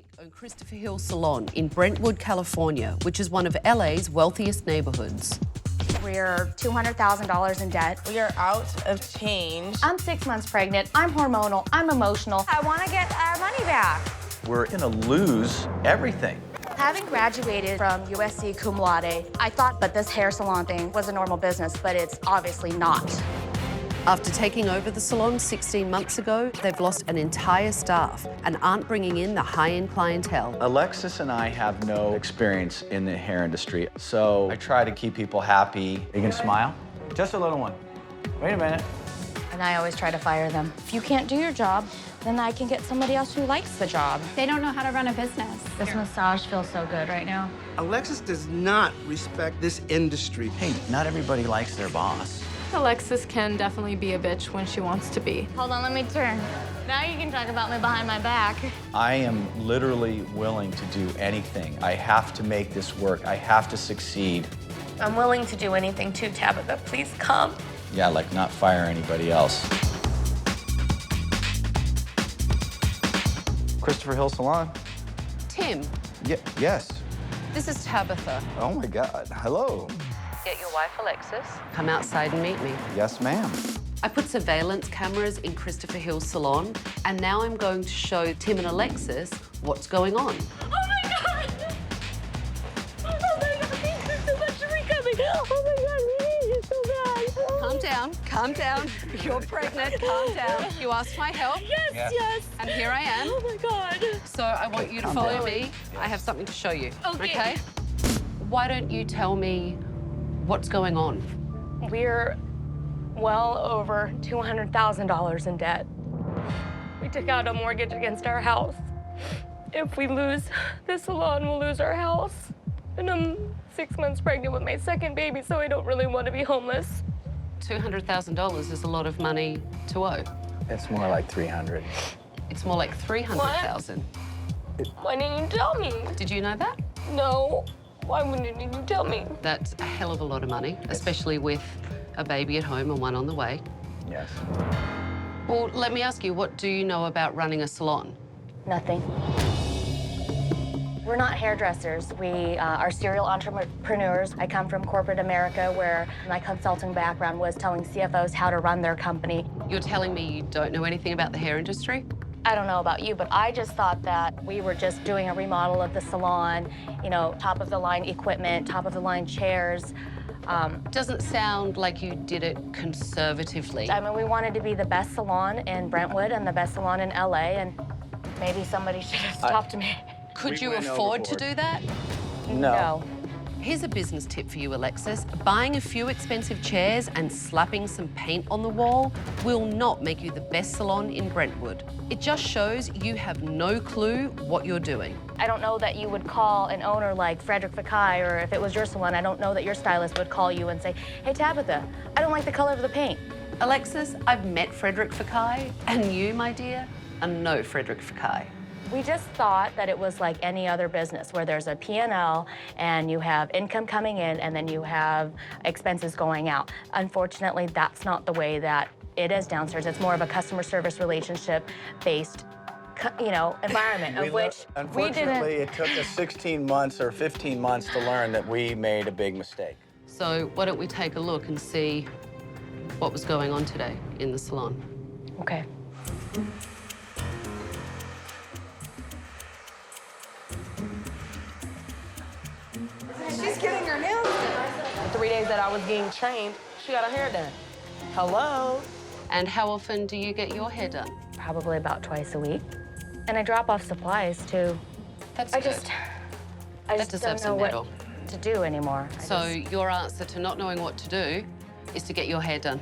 Nick own Christopher Hill Salon in Brentwood, California, which is one of LA's wealthiest neighborhoods. We're $200,000 in debt. We are out of change. I'm 6 months pregnant. I'm hormonal. I'm emotional. I want to get our money back. We're gonna lose everything. Having graduated from USC cum laude, I thought that this hair salon thing was a normal business, but it's obviously not. After taking over the salon 16 months ago, they've lost an entire staff and aren't bringing in the high-end clientele. Alexis and I have no experience in the hair industry, so I try to keep people happy. You can smile? Just a little one. Wait a minute. And I always try to fire them. If you can't do your job, then I can get somebody else who likes the job. They don't know how to run a business. This massage feels so good right now. Alexis does not respect this industry. Hey, not everybody likes their boss. Alexis can definitely be a bitch when she wants to be. Hold on, let me turn. Now you can talk about me behind my back. I am literally willing to do anything. I have to make this work. I have to succeed. I'm willing to do anything too, Tabitha. Please come. Yeah, like not fire anybody else. Christopher Hill Salon. Tim, Yes. this is Tabitha. Oh my God. Hello. Get your wife, Alexis. Come outside and meet me. Yes, ma'am. I put surveillance cameras in Christopher Hill Salon, and now I'm going to show Tim and Alexis what's going on. Oh my God! Oh my God, thank you so much for coming. Oh my God, we need you so bad. Calm down, calm down. You're pregnant, calm down. You asked my help. Yes. And here I am. Oh my God. So I want you to follow me. I have something to show you. Okay. Why don't you tell me what's going on? We're well over $200,000 in debt. We took out a mortgage against our house. If we lose this salon, we'll lose our house. And I'm 6 months pregnant with my second baby, so I don't really want to be homeless. $200,000 is a lot of money to owe. It's more like 300. It's more like 300,000. Why didn't you tell me? Did you know that? No. Why wouldn't you tell me? That's a hell of a lot of money, especially with a baby at home and one on the way. Yes. Well, let me ask you, what do you know about running a salon? Nothing. We're not hairdressers. We are serial entrepreneurs. I come from corporate America, where my consulting background was telling CFOs how to run their company. You're telling me you don't know anything about the hair industry? I don't know about you, but I just thought that we were just doing a remodel of the salon, you know, top-of-the-line equipment, top-of-the-line chairs. Doesn't sound like you did it conservatively. I mean, we wanted to be the best salon in Brentwood and the best salon in LA, and maybe somebody should have stopped me. Could We you went afford to overboard. do that? No. Here's a business tip for you, Alexis. Buying a few expensive chairs and slapping some paint on the wall will not make you the best salon in Brentwood. It just shows you have no clue what you're doing. I don't know that you would call an owner like Frederick Fakai, or if it was your salon, I don't know that your stylist would call you and say, hey, Tabitha, I don't like the color of the paint. Alexis, I've met Frederick Fakai, and you, my dear, are no Frederick Fakai. We just thought that it was like any other business where there's a P&L and you have income coming in and then you have expenses going out. Unfortunately, that's not the way that it is downstairs. It's more of a customer service relationship-based, you know, environment of which we Unfortunately, didn't. it took us 16 months or 15 months to learn that we made a big mistake. So why don't we take a look and see what was going on today in the salon? Okay. She's getting her nails done. The 3 days that I was getting trained, she got her hair done. Hello? And how often do you get your hair done? Probably about twice a week. And I drop off supplies too. That's I good. just That don't deserves know a what medal. to do anymore. So your answer to not knowing what to do is to get your hair done.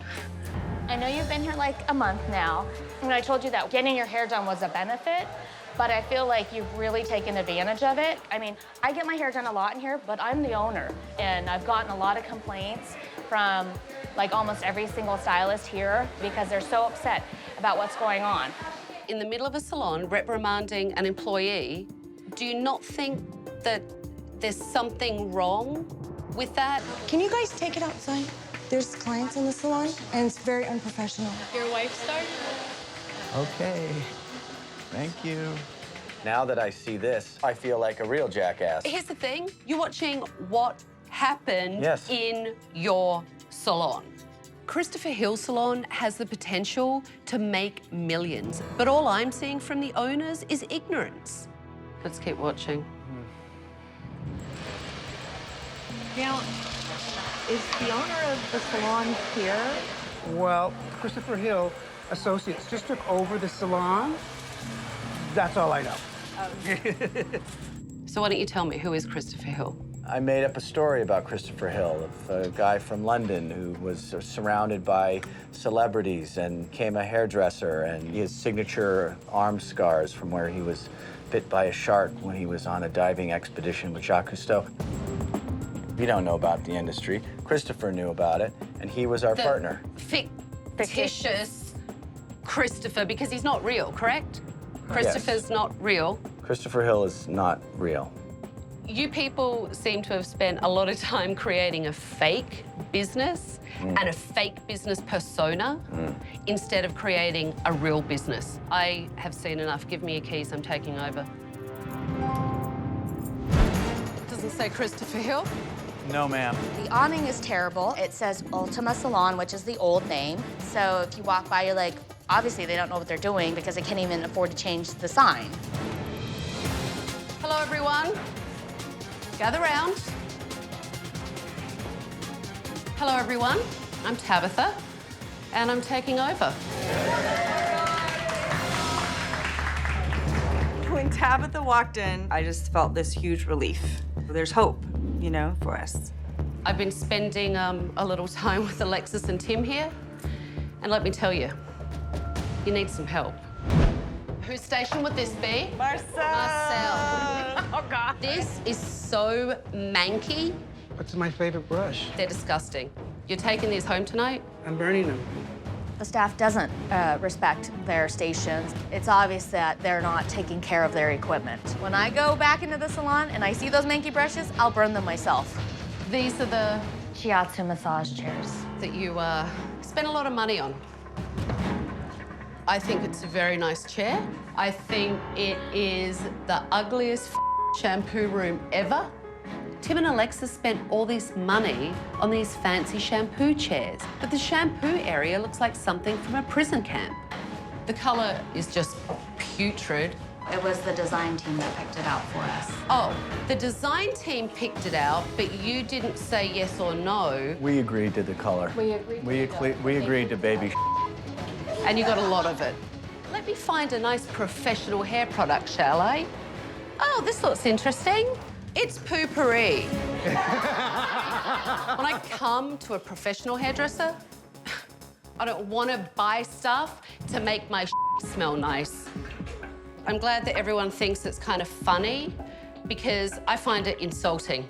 I know you've been here like a month now, and I told you that getting your hair done was a benefit, but I feel like you've really taken advantage of it. I mean, I get my hair done a lot in here, but I'm the owner, and I've gotten a lot of complaints from like almost every single stylist here because they're so upset about what's going on. In the middle of a salon, reprimanding an employee, do you not think that there's something wrong with that? Can you guys take it outside? There's clients in the salon, and it's very unprofessional. Your wife started? Okay. Thank you. Now that I see this, I feel like a real jackass. Here's the thing, you're watching what happened Yes. in your salon. Christopher Hill Salon has the potential to make millions, but all I'm seeing from the owners is ignorance. Let's keep watching. Now, is the owner of the salon here? Well, Christopher Hill Associates just took over the salon. That's all I know. So why don't you tell me, who is Christopher Hill? I made up a story about Christopher Hill, of a guy from London who was surrounded by celebrities and became a hairdresser, and his signature arm scars from where he was bit by a shark when he was on a diving expedition with Jacques Cousteau. We don't know about the industry. Christopher knew about it, and he was our partner. Fictitious Christopher, because he's not real, correct? Christopher's not real. Christopher Hill is not real. You people seem to have spent a lot of time creating a fake business and a fake business persona instead of creating a real business. I have seen enough. Give me your keys, I'm taking over. Doesn't say Christopher Hill. No, ma'am. The awning is terrible. It says Ultima Salon, which is the old name. So if you walk by, you're like, obviously they don't know what they're doing because they can't even afford to change the sign. Hello, everyone. Gather round. Hello, everyone. I'm Tabitha, and I'm taking over. When Tabitha walked in, I just felt this huge relief. There's hope, you know, for us. I've been spending a little time with Alexis and Tim here, and let me tell you, you need some help. Whose station would this be? Marcel. Oh, God. This is so manky. What's my favorite brush? They're disgusting. You're taking these home tonight? I'm burning them. The staff doesn't respect their stations. It's obvious that they're not taking care of their equipment. When I go back into the salon and I see those manky brushes, I'll burn them myself. These are the Shiatsu massage chairs. that you spend a lot of money on. I think it's a very nice chair. I think it is the ugliest shampoo room ever. Tim and Alexis spent all this money on these fancy shampoo chairs, but the shampoo area looks like something from a prison camp. The color is just putrid. It was the design team that picked it out for us. Oh, the design team picked it out, but you didn't say yes or no, We agreed to the color. We agreed to baby. and you got a lot of it. Let me find a nice professional hair product, shall I? Oh, this looks interesting. It's poopery. When I come to a professional hairdresser, I don't want to buy stuff to make my smell nice. I'm glad that everyone thinks it's kind of funny because I find it insulting.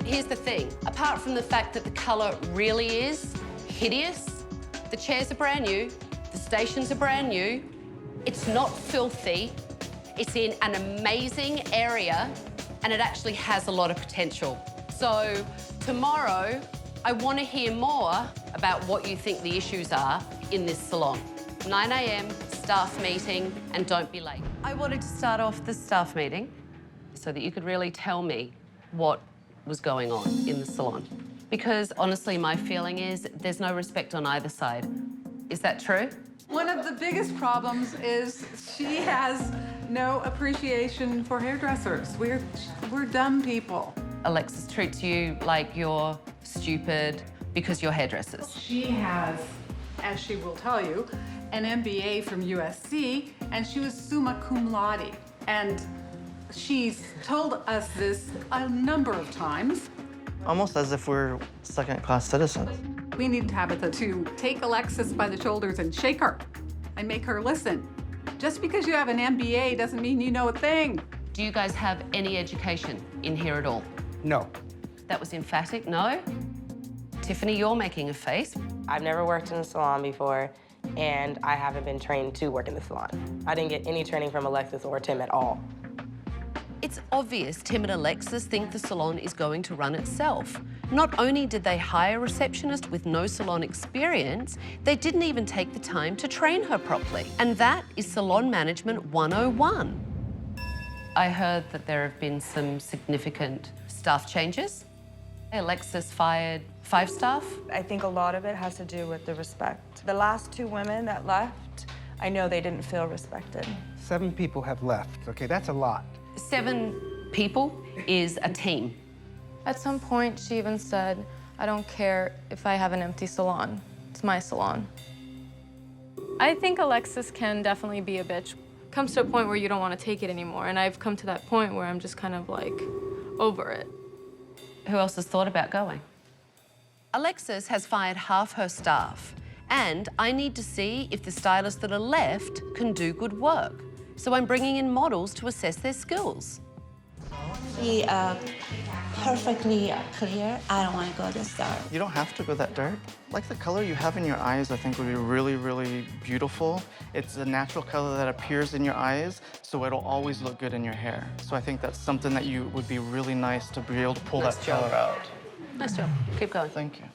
Here's the thing, apart from the fact that the color really is hideous, the chairs are brand new, the stations are brand new, it's not filthy, it's in an amazing area, and it actually has a lot of potential. So tomorrow, I want to hear more about what you think the issues are in this salon. 9 a.m, staff meeting, and don't be late. I wanted to start off the staff meeting so that you could really tell me what was going on in the salon. Because honestly, my feeling is there's no respect on either side. Is that true? One of the biggest problems is she has no appreciation for hairdressers. We're dumb people. Alexis treats you like you're stupid because you're hairdressers. She has, as she will tell you, an MBA from USC, and she was summa cum laude. And she's told us this a number of times. Almost as if we're second-class citizens. We need Tabitha to take Alexis by the shoulders and shake her and make her listen. Just because you have an MBA doesn't mean you know a thing. Do you guys have any education in here at all? No. That was emphatic, no? Tiffany, you're making a face. I've never worked in a salon before, and I haven't been trained to work in the salon. I didn't get any training from Alexis or Tim at all. It's obvious Tim and Alexis think the salon is going to run itself. Not only did they hire a receptionist with no salon experience, they didn't even take the time to train her properly. And that is Salon Management 101. I heard that there have been some significant staff changes. Alexis fired 5 staff. I think a lot of it has to do with the respect. The last 2 women that left, I know they didn't feel respected. 7 people have left. Okay, that's a lot. 7 people is a team. At some point, she even said, I don't care if I have an empty salon. It's my salon. I think Alexis can definitely be a bitch. Comes to a point where you don't want to take it anymore, and I've come to that point where I'm just kind of like over it. Who else has thought about going? Alexis has fired half her staff, and I need to see if the stylists that are left can do good work. So I'm bringing in models to assess their skills. Be perfectly clear. I don't want to go this dark. You don't have to go that dark. Like the color you have in your eyes, I think would be really, really beautiful. It's a natural color that appears in your eyes, so it'll always look good in your hair. So I think that's something that you would be really nice to be able to pull that color out. Nice job. Keep going. Thank you.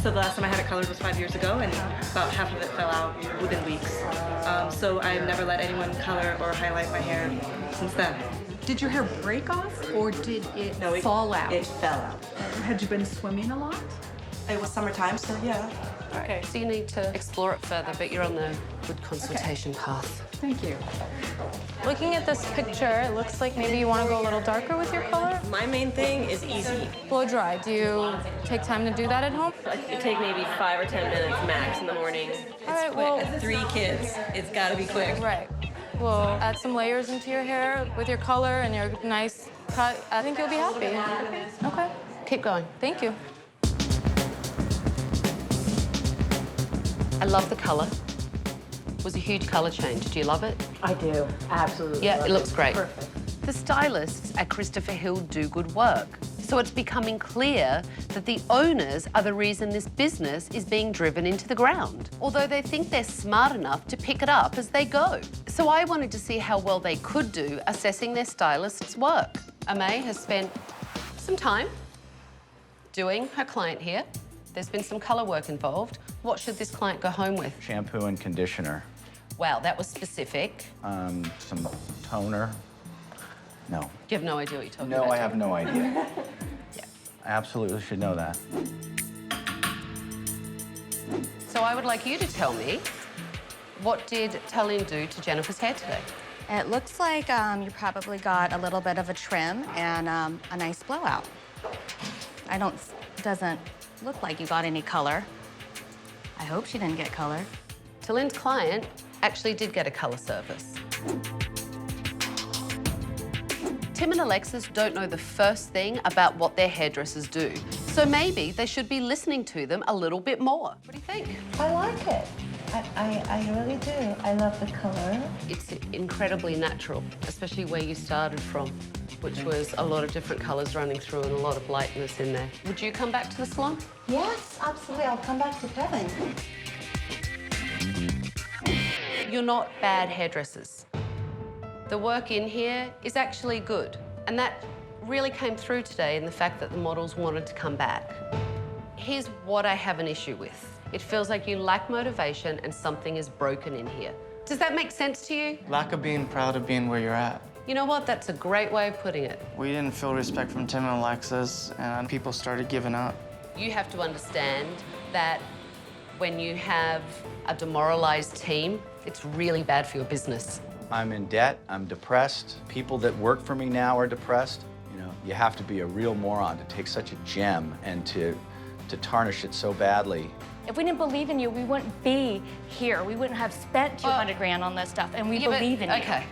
So the last time I had it colored was 5 years ago, and about half of it fell out within weeks. So I've never let anyone color or highlight my hair since then. Did your hair break off, or did it fall out? It fell out. Had you been swimming a lot? It was summertime, so yeah. Okay, so you need to explore it further, but you're on the good consultation path. Thank you. Looking at this picture, it looks like maybe you want to go a little darker with your color. My main thing is easy. Blow dry. Do you take time to do that at home? It take maybe 5 or 10 minutes max in the morning. It's right, quick. well- 3 kids. It's got to be quick. Right. We'll add some layers into your hair with your color and your nice cut. I think you'll be happy. Okay. Keep going. Thank you. I love the color. It was a huge color change. Do you love it? I do, absolutely. Yeah, it looks great. Perfect. The stylists at Christopher Hill do good work. So it's becoming clear that the owners are the reason this business is being driven into the ground, although they think they're smart enough to pick it up as they go. So I wanted to see how well they could do assessing their stylists' work. Amay has spent some time doing her client here. There's been some color work involved. What should this client go home with? Shampoo and conditioner. Wow, that was specific. Some toner. No. You have no idea what you're talking about. No, I have no idea. Yeah. I absolutely should know that. So I would like you to tell me, what did Tallinn do to Jennifer's hair today? It looks like you probably got a little bit of a trim and a nice blowout. Doesn't look like you got any color. I hope she didn't get color. Tallinn's client actually did get a color service. Tim and Alexis don't know the first thing about what their hairdressers do, so maybe they should be listening to them a little bit more. What do you think? I like it. I really do. I love the color. It's incredibly natural, especially where you started from, which was a lot of different colors running through and a lot of lightness in there. Would you come back to the salon? Yes, absolutely. I'll come back to Kevin. You're not bad hairdressers. The work in here is actually good, and that really came through today in the fact that the models wanted to come back. Here's what I have an issue with. It feels like you lack motivation and something is broken in here. Does that make sense to you? Lack of being proud of being where you're at. You know what? That's a great way of putting it. We didn't feel respect from Tim and Alexis, and people started giving up. You have to understand that when you have a demoralized team, it's really bad for your business. I'm in debt, I'm depressed. People that work for me now are depressed. You know, you have to be a real moron to take such a gem and to tarnish it so badly. If we didn't believe in you, we wouldn't be here. We wouldn't have spent 200 grand on this stuff, and we believe in you. Okay,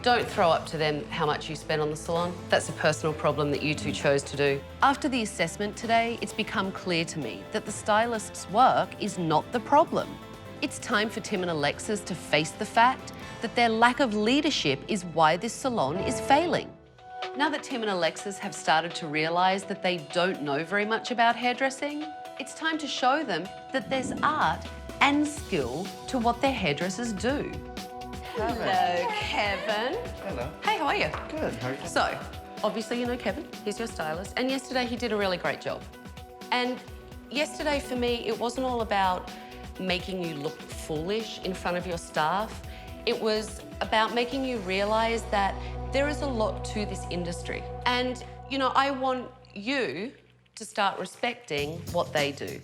don't throw up to them how much you spent on the salon. That's a personal problem that you two chose to do. After the assessment today, it's become clear to me that the stylist's work is not the problem. It's time for Tim and Alexis to face the fact that their lack of leadership is why this salon is failing. Now that Tim and Alexis have started to realise that they don't know very much about hairdressing, it's time to show them that there's art and skill to what their hairdressers do. Hello, Kevin. Hello. Hey, how are you? Good. How are you? So, obviously you know Kevin, he's your stylist, and yesterday he did a really great job. And yesterday for me, it wasn't all about making you look foolish in front of your staff. It was about making you realize that there is a lot to this industry. And, you know, I want you to start respecting what they do.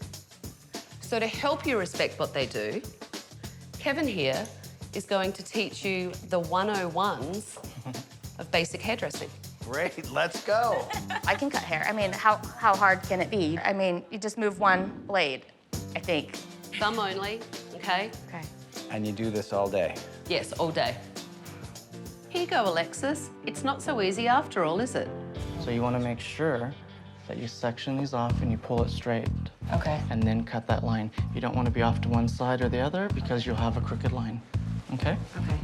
So to help you respect what they do, Kevin here is going to teach you the 101s of basic hairdressing. Great, let's go. I can cut hair. I mean, how hard can it be? I mean, you just move one blade, I think. Thumb only, okay? Okay. And you do this all day? Yes, all day. Here you go, Alexis. It's not so easy after all, is it? So you want to make sure that you section these off and you pull it straight. Okay. And then cut that line. You don't want to be off to one side or the other because you'll have a crooked line. Okay? Okay.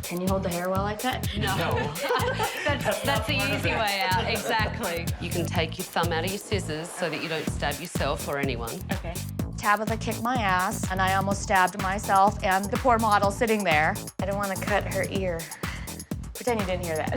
Can you hold the hair while I cut? No. That's the easy way out, exactly. You can take your thumb out of your scissors so that you don't stab yourself or anyone. Okay. Tabitha kicked my ass, and I almost stabbed myself and the poor model sitting there. I don't want to cut her ear. Pretend you didn't hear that.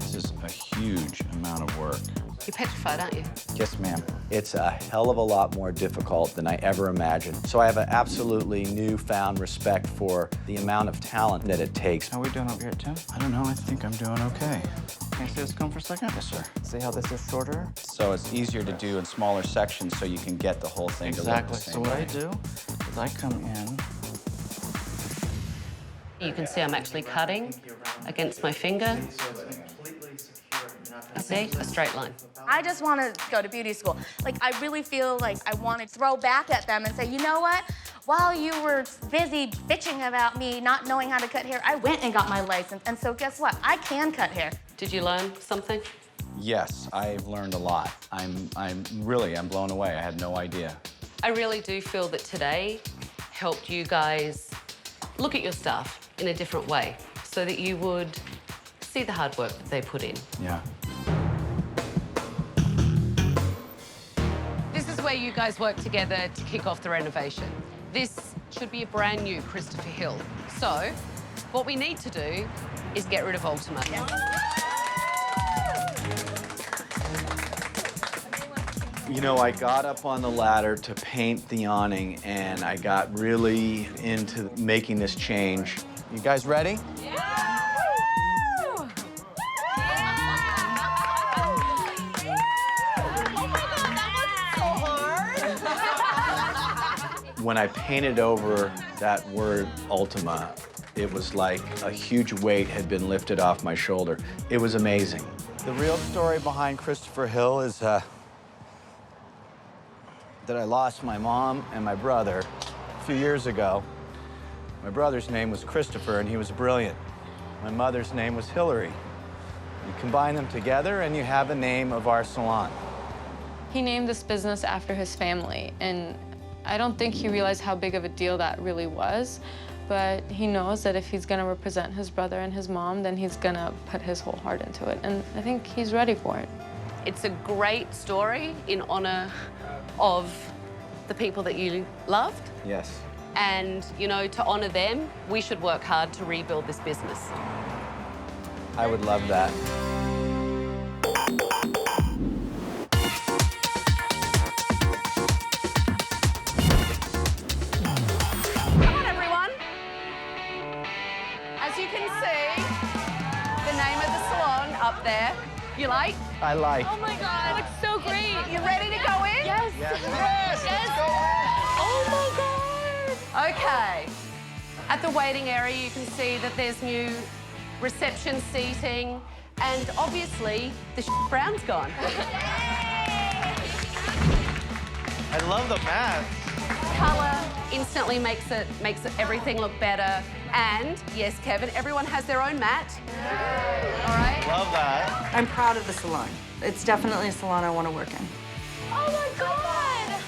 This is a huge amount of work. You're petrified, aren't you? Yes, ma'am. It's a hell of a lot more difficult than I ever imagined. So I have an absolutely newfound respect for the amount of talent that it takes. How are we doing over here, Tim? I don't know, I think I'm doing okay. Can you see this comb for a second? Yes, sir. See how this is shorter? So it's easier to do in smaller sections so you can get the whole thing to look Exactly. the same So what way. I do is I come in. You can see I'm actually cutting against my finger. See, a straight line. I just want to go to beauty school. Like, I really feel like I want to throw back at them and say, you know what? While you were busy bitching about me not knowing how to cut hair, I went and got my license. And so guess what? I can cut hair. Did you learn something? Yes, I've learned a lot. I'm blown away. I had no idea. I really do feel that today helped you guys look at your staff in a different way so that you would see the hard work that they put in. Yeah. This is where you guys work together to kick off the renovation. This should be a brand new Christopher Hill. So what we need to do is get rid of Ultima. You know, I got up on the ladder to paint the awning, and I got really into making this change. You guys ready? When I painted over that word Ultima, it was like a huge weight had been lifted off my shoulder. It was amazing. The real story behind Christopher Hill is that I lost my mom and my brother a few years ago. My brother's name was Christopher, and he was brilliant. My mother's name was Hillary. You combine them together, and you have the name of our salon. He named this business after his family, and I don't think he realized how big of a deal that really was, but he knows that if he's gonna represent his brother and his mom, then he's gonna put his whole heart into it, and I think he's ready for it. It's a great story in honor of the people that you loved. Yes. And, you know, to honor them, we should work hard to rebuild this business. I would love that. Come on, everyone. As you can see, the name of the salon up there. You like? I like. Oh my God, it looks so great. You ready to go in? Yes. Yes. Oh my God. Okay. At the waiting area, you can see that there's new reception seating, and obviously the brown's gone. I love the mask. Color instantly makes everything look better. And yes, Kevin, everyone has their own mat. All right. Love that. I'm proud of the salon. It's definitely a salon I want to work in. Oh my God!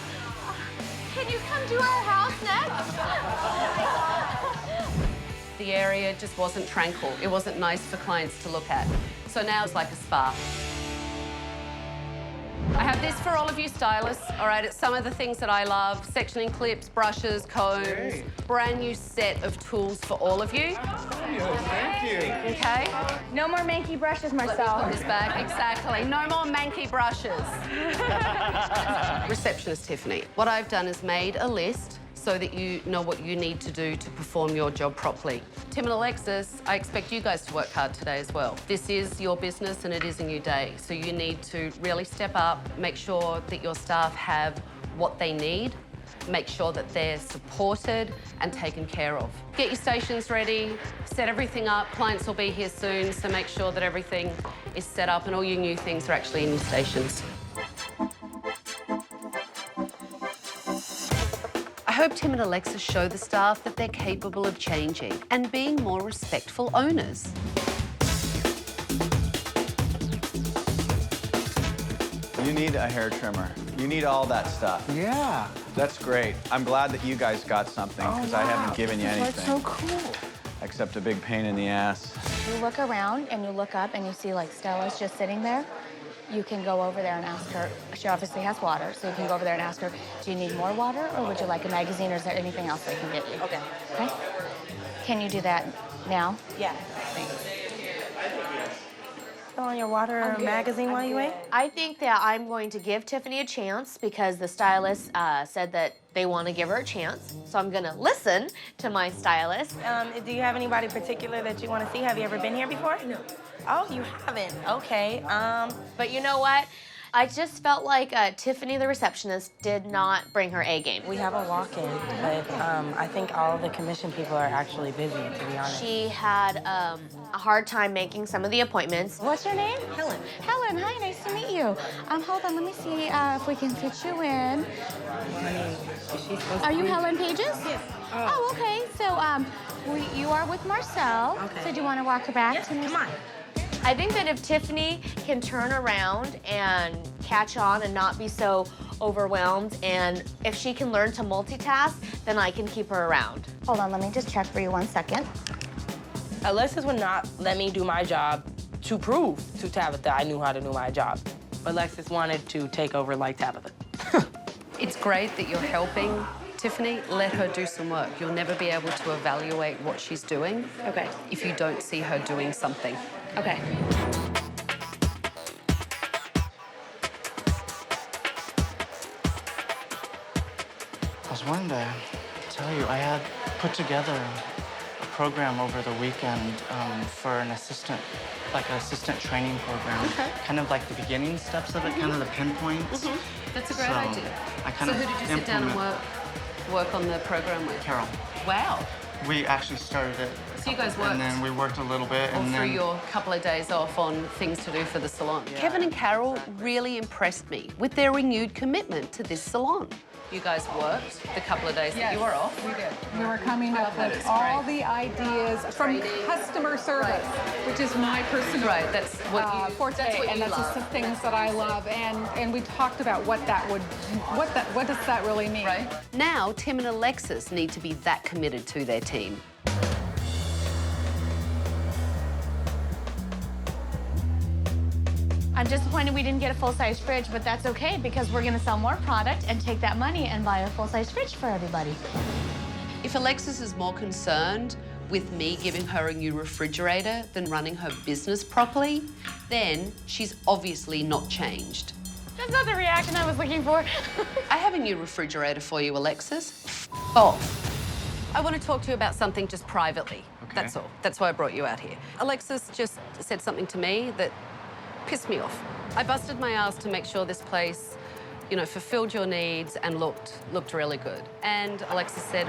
Can you come to our house next? The area just wasn't tranquil. It wasn't nice for clients to look at. So now it's like a spa. I have this for all of you stylists, all right? It's some of the things that I love. Sectioning clips, brushes, combs. Great. Brand new set of tools for all of you. Thank you. Okay? No more manky brushes, Marcel. Put this back, exactly. No more manky brushes. Receptionist Tiffany. What I've done is made a list so that you know what you need to do to perform your job properly. Tim and Alexis, I expect you guys to work hard today as well. This is your business and it is a new day, so you need to really step up, make sure that your staff have what they need, make sure that they're supported and taken care of. Get your stations ready, set everything up. Clients will be here soon, so make sure that everything is set up and all your new things are actually in your stations. I hope Tim and Alexis show the staff that they're capable of changing and being more respectful owners. You need a hair trimmer. You need all that stuff. Yeah. That's great. I'm glad that you guys got something, because I haven't given you anything. That's so cool. Except a big pain in the ass. You look around and you look up and you see like stylists just sitting there. You can go over there and ask her. She obviously has water, so you can go over there and ask her, do you need more water or would you like a magazine or is there anything else I can get you? Okay. Okay? Can you do that now? Yeah. On your water magazine while you wait? I think that I'm going to give Tiffany a chance because the stylist said that they want to give her a chance. So I'm going to listen to my stylist. Do you have anybody particular that you want to see? Have you ever been here before? No. Oh, you haven't? Okay. But you know what? I just felt like Tiffany, the receptionist, did not bring her A game. We have a walk-in, but I think all the commission people are actually busy, to be honest. She had a hard time making some of the appointments. What's your name? Helen. Helen, hi, nice to meet you. Hold on, let me see if we can fit you in. Are you Helen Pages? Yes. Oh, okay. So you are with Marcel. Okay. So do you want to walk her back to me? Come on. I think that if Tiffany can turn around and catch on and not be so overwhelmed, and if she can learn to multitask, then I can keep her around. Hold on, let me just check for you 1 second. Alexis would not let me do my job to prove to Tabitha I knew how to do my job. Alexis wanted to take over like Tabitha. It's great that you're helping Tiffany. Let her do some work. You'll never be able to evaluate what she's doing if you don't see her doing something. Okay. I was wanting to tell you, I had put together a program over the weekend for an assistant, like an assistant training program. Okay. Kind of like the beginning steps of it, kind of the pinpoints. That's a great idea. So who did you sit down and work on the program with? Carol. Wow. We actually started it. So you guys worked? And then we worked a little bit. All through your couple of days off on things to do for the salon. Yeah. Kevin and Carol really impressed me with their renewed commitment to this salon. You guys worked the couple of days that you were off. We did. We were coming up with all the ideas from customer service, which is my personal that's what you, forte, that's what and you that's love. just the things that I love. And we talked about what does that really mean? Right. Now, Tim and Alexis need to be that committed to their team. I'm disappointed we didn't get a full-size fridge, but that's okay because we're going to sell more product and take that money and buy a full-size fridge for everybody. If Alexis is more concerned with me giving her a new refrigerator than running her business properly, then she's obviously not changed. That's not the reaction I was looking for. I have a new refrigerator for you, Alexis. I want to talk to you about something just privately. Okay. That's all. That's why I brought you out here. Alexis just said something to me that pissed me off. I busted my ass to make sure this place, fulfilled your needs and looked really good. And Alexis said,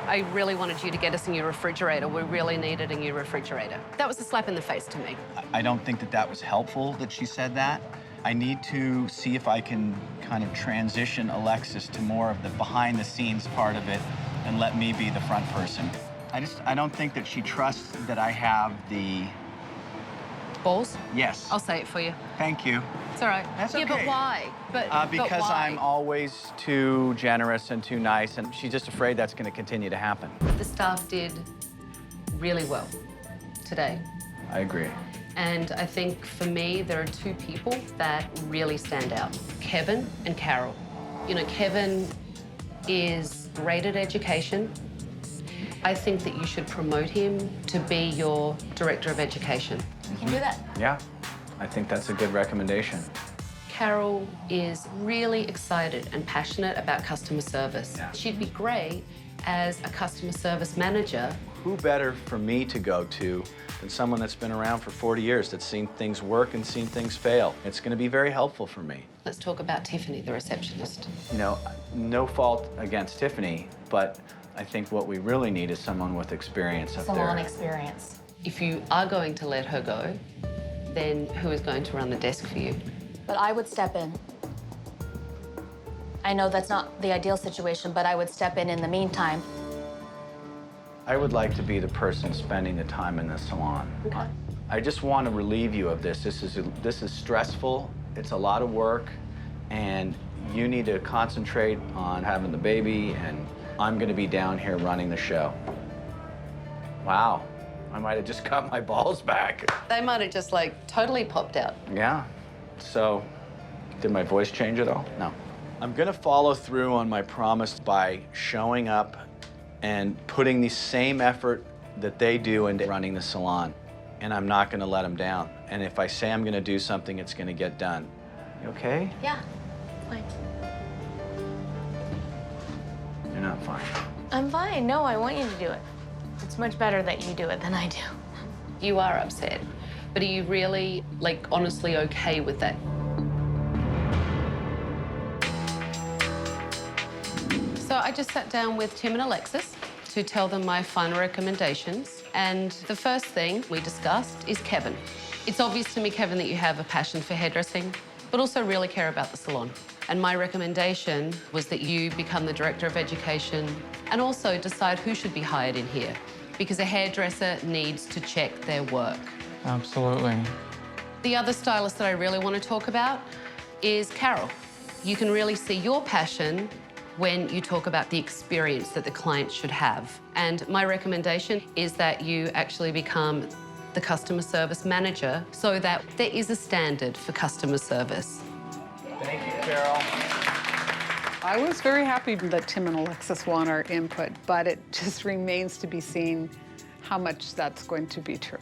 I really wanted you to get us a new refrigerator. We really needed a new refrigerator. That was a slap in the face to me. I don't think that was helpful that she said that. I need to see if I can kind of transition Alexis to more of the behind-the-scenes part of it and let me be the front person. I don't think that she trusts that I have the... Balls? Yes. I'll say it for you. Thank you. It's all right. That's yeah, okay. but why? Because but why? I'm always too generous and too nice, and she's just afraid that's going to continue to happen. The staff did really well today. I agree. And I think for me, there are two people that really stand out, Kevin and Carol. Kevin is great at education. I think that you should promote him to be your director of education. We can do that. Yeah, I think that's a good recommendation. Carol is really excited and passionate about customer service. She'd be great as a customer service manager. Who better for me to go to than someone that's been around for 40 years, that's seen things work and seen things fail? It's going to be very helpful for me. Let's talk about Tiffany, the receptionist. You know, no fault against Tiffany, but I think what we really need is someone with experience up there. Salon experience. If you are going to let her go, then who is going to run the desk for you? But I would step in. I know that's not the ideal situation, but I would step in the meantime. I would like to be the person spending the time in the salon. Okay. I just want to relieve you of this. This is stressful. It's a lot of work, and you need to concentrate on having the baby, and I'm going to be down here running the show. Wow, I might have just got my balls back. They might have just like totally popped out. Yeah. So, did my voice change at all? No. I'm going to follow through on my promise by showing up and putting the same effort that they do into running the salon. And I'm not going to let them down. And if I say I'm going to do something, it's going to get done. You okay? Yeah, fine. You're not fine. I'm fine. No, I want you to do it. It's much better that you do it than I do. You are upset, but are you really, like, honestly okay with that? So I just sat down with Tim and Alexis to tell them my final recommendations. And the first thing we discussed is Kevin. It's obvious to me, Kevin, that you have a passion for hairdressing, but also really care about the salon. And my recommendation was that you become the Director of Education and also decide who should be hired in here, because a hairdresser needs to check their work. Absolutely. The other stylist that I really want to talk about is Carol. You can really see your passion when you talk about the experience that the client should have. And my recommendation is that you actually become the customer service manager so that there is a standard for customer service. Thank you, Carol. I was very happy that Tim and Alexis want our input, but it just remains to be seen how much that's going to be true.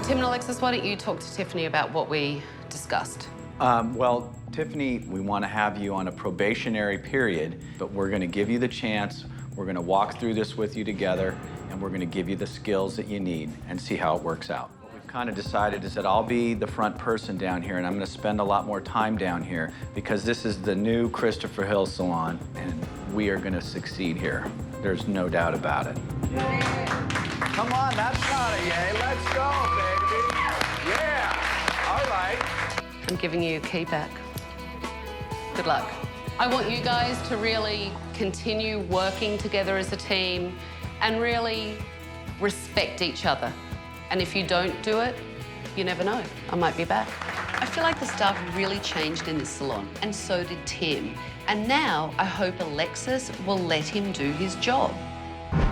Tim and Alexis, why don't you talk to Tiffany about what we discussed? Well, Tiffany, we want to have you on a probationary period, but we're going to give you the chance. We're going to walk through this with you together, and we're going to give you the skills that you need and see how it works out. What we've kind of decided is that I'll be the front person down here, and I'm going to spend a lot more time down here because this is the new Christopher Hill Salon, and we are going to succeed here. There's no doubt about it. Come on, that's not a yay. Let's go, baby. Yeah. All right. I'm giving you a key back. Good luck. I want you guys to really continue working together as a team and really respect each other. And if you don't do it, you never know. I might be back. I feel like the staff really changed in this salon, and so did Tim. And now I hope Alexis will let him do his job.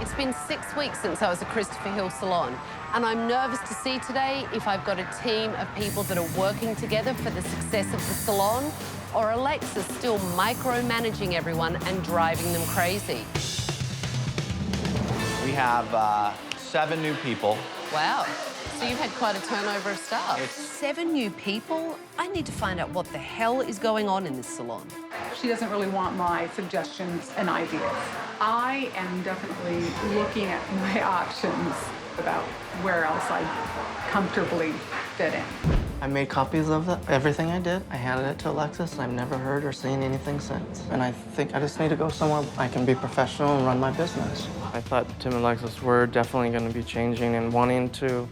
It's been 6 weeks since I was at Christopher Hill Salon, and I'm nervous to see today if I've got a team of people that are working together for the success of the salon, or Alexis still micromanaging everyone and driving them crazy. We have 7 new people. Wow. So you've had quite a turnover of staff. 7 new people? I need to find out what the hell is going on in this salon. She doesn't really want my suggestions and ideas. I am definitely looking at my options about where else I comfortably fit in. I made copies of everything I did. I handed it to Alexis, and I've never heard or seen anything since. And I think I just need to go somewhere I can be professional and run my business. I thought Tim and Alexis were definitely going to be changing and wanting to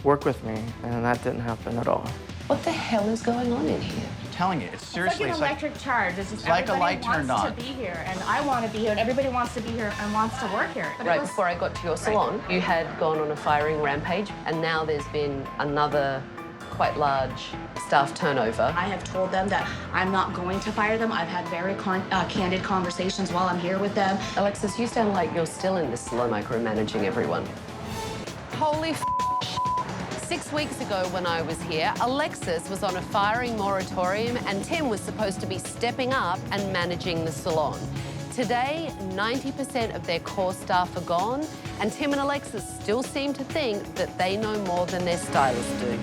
work with me, and that didn't happen at all. What the hell is going on in here? I'm telling you, it's seriously. It's like an electric charge. It's just like a everybody light turned wants on. to be here, and I want to be here, and everybody wants to be here and wants to work here. But Right before I got to your salon, you had gone on a firing rampage, and now there's been another quite large staff turnover. I have told them that I'm not going to fire them. I've had very candid conversations while I'm here with them. Alexis, you sound like you're still in this salon micromanaging everyone. Holy f***. 6 weeks ago when I was here, Alexis was on a firing moratorium and Tim was supposed to be stepping up and managing the salon. Today, 90% of their core staff are gone, and Tim and Alexis still seem to think that they know more than their stylists do.